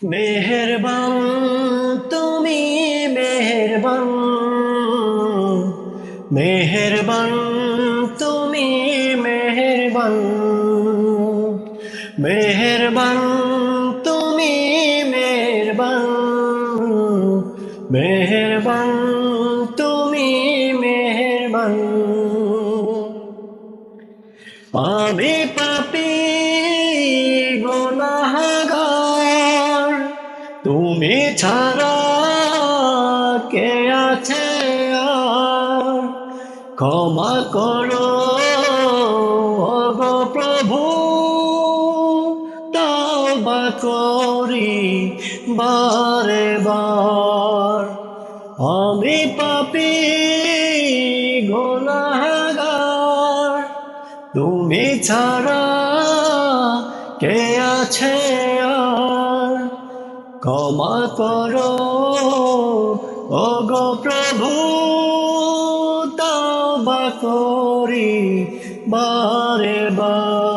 মেহেরবান তুমি মেহেরবান, মেহেরবান তুমি মেহেরবান, মেহেরবান তুমি মেহেরবান, মেহেরবান তুমি মেহেরবান। আমি পাপী গুনাহগার, তুমি ছাড়া কে আছে আর? ক্ষমা করো ওগো প্রভু, তওবা করি বারে বার। আমি পাপী গুনাহগার, তুমি ছাড়া কে আছে আর? ক্ষমা করো ওগো প্রভু, তওবা করি বারে বার।